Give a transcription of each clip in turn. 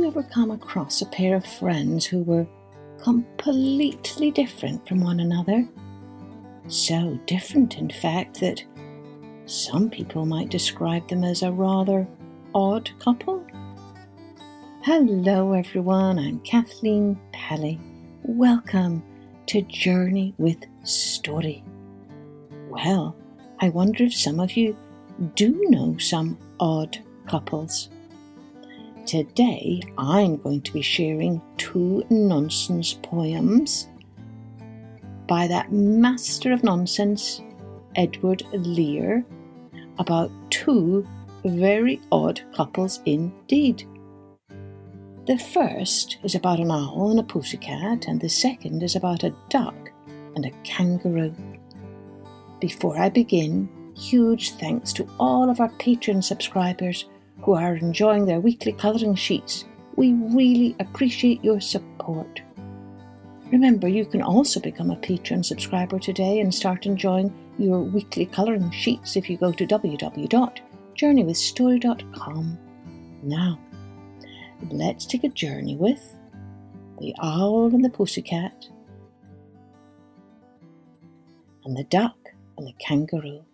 ever come across a pair of friends who were completely different from one another? So different, in fact, that some people might describe them as a rather odd couple. Hello everyone, I'm Kathleen Pally. Welcome to Journey with Story. Well, I wonder if some of you do know some odd couples. Today I'm going to be sharing 2 nonsense poems by that master of nonsense, Edward Lear, about 2 very odd couples indeed. The first is about an owl and a pussycat, and the second is about a duck and a kangaroo. Before I begin, huge thanks to all of our Patreon subscribers who are enjoying their weekly colouring sheets. We really appreciate your support. Remember, you can also become a Patreon subscriber today and start enjoying your weekly colouring sheets if you go to www.journeywithstory.com. Now, let's take a journey with the owl and the pussycat, and the duck and the kangaroo.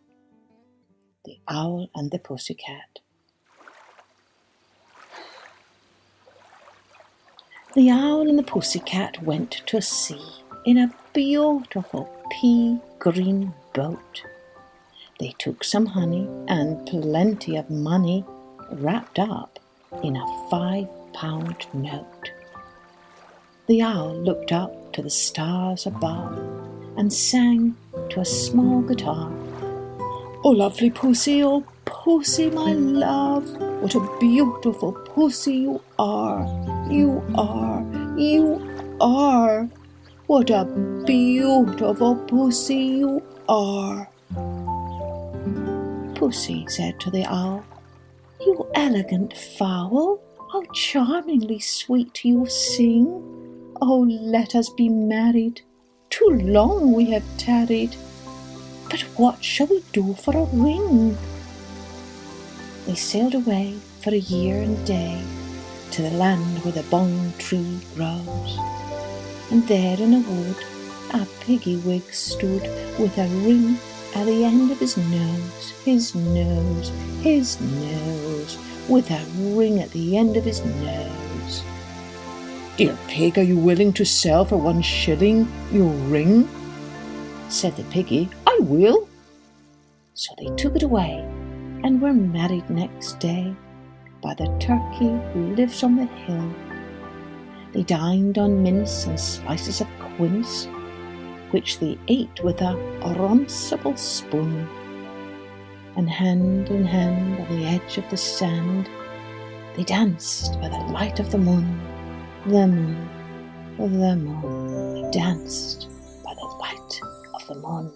The owl and the pussycat. The owl and the pussycat went to sea in a beautiful pea green boat. They took some honey and plenty of money wrapped up in a 5-pound note. The owl looked up to the stars above and sang to a small guitar. "Oh, lovely pussy, oh, pussy, my love, what a beautiful pussy you are, you are, you are. What a beautiful pussy you are." Pussy said to the owl, "You elegant fowl, how charmingly sweet you sing. Oh, let us be married. Too long we have tarried. But what shall we do for a ring?" They sailed away for a year and day to the land where the bong tree grows. And there in a wood a piggy wig stood with a ring at the end of his nose, his nose, his nose, with a ring at the end of his nose. "Dear pig, are you willing to sell for 1 shilling your ring?" said the piggy. "I will." So they took it away and were married next day by the turkey who lives on the hill. They dined on mince and slices of quince, which they ate with a runcible spoon. And hand in hand on the edge of the sand, they danced by the light of the moon, the moon, the moon. They danced by the light of the moon.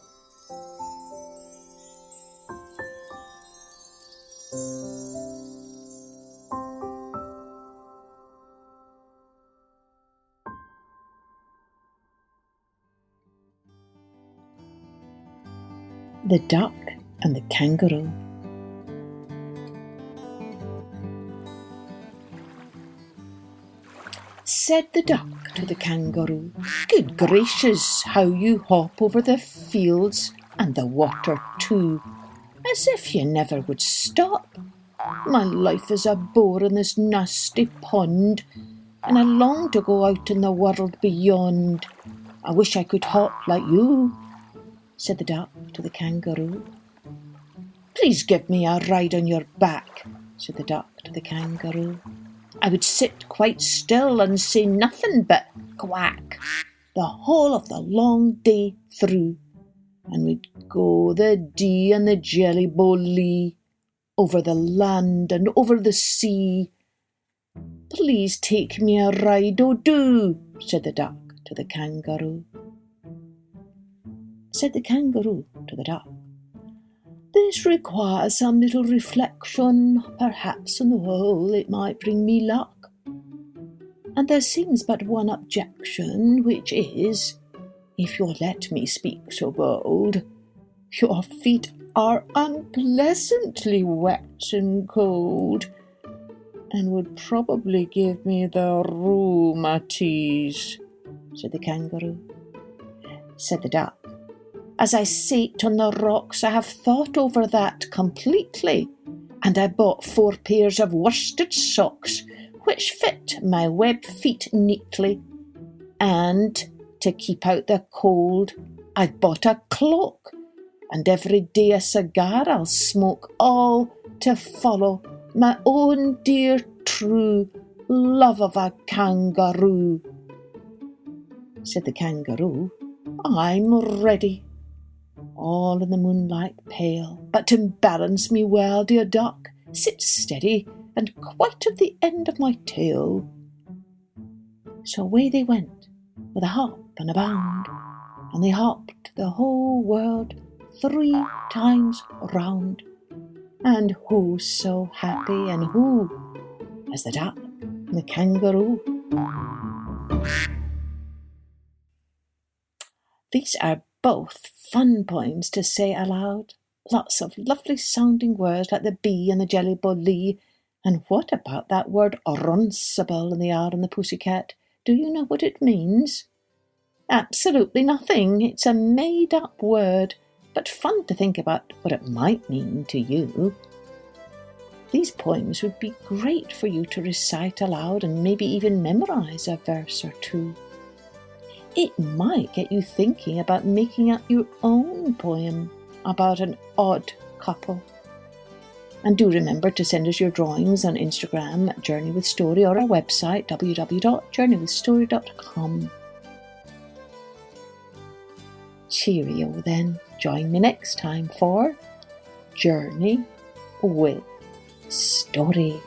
The duck and the kangaroo. Said the duck to the kangaroo, "Good gracious, how you hop over the fields and the water too, as if you never would stop. My life is a bore in this nasty pond, and I long to go out in the world beyond. I wish I could hop like you," said the duck to the kangaroo. "Please give me a ride on your back," said the duck to the kangaroo. "I would sit quite still and say nothing but quack the whole of the long day through, and we'd go the dee and the jelly bowl-lee, over the land and over the sea. Please take me a ride, oh do," said the duck to the kangaroo. Said the kangaroo to the duck, "This requires some little reflection. Perhaps on the whole it might bring me luck. And there seems but one objection, which is, if you'll let me speak so bold, your feet are unpleasantly wet and cold. and would probably give me the rheumatiz, said the kangaroo. Said the duck, as I sate on the rocks, I have thought over that completely, and I bought 4 pairs of worsted socks, which fit my web feet neatly. And to keep out the cold, I've bought a cloak, and every day a cigar I'll smoke, all to follow my own dear true love of a kangaroo. Said the kangaroo, I'm ready. All in the moonlight pale, but to balance me well, dear duck, sit steady and quite at the end of my tail. So away they went, with a hop and a bound, and they hopped the whole world 3 times round. And who so happy, and who as the duck and the kangaroo? These are both fun poems to say aloud. Lots of lovely sounding words like the bee and the jelly bolly. And what about that word runcible in the R and the pussycat? Do you know what it means? Absolutely nothing. It's a made-up word, but fun to think about what it might mean to you. These poems would be great for you to recite aloud and maybe even memorise a verse or 2. It might get you thinking about making up your own poem about an odd couple. And do remember to send us your drawings on Instagram at Journey with Story or our website www.journeywithstory.com. Cheerio then. Join me next time for Journey with Story.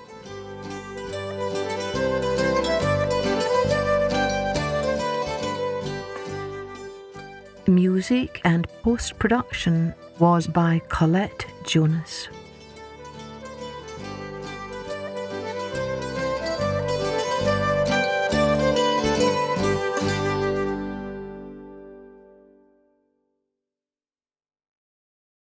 Music and post-production was by Colette Jonas.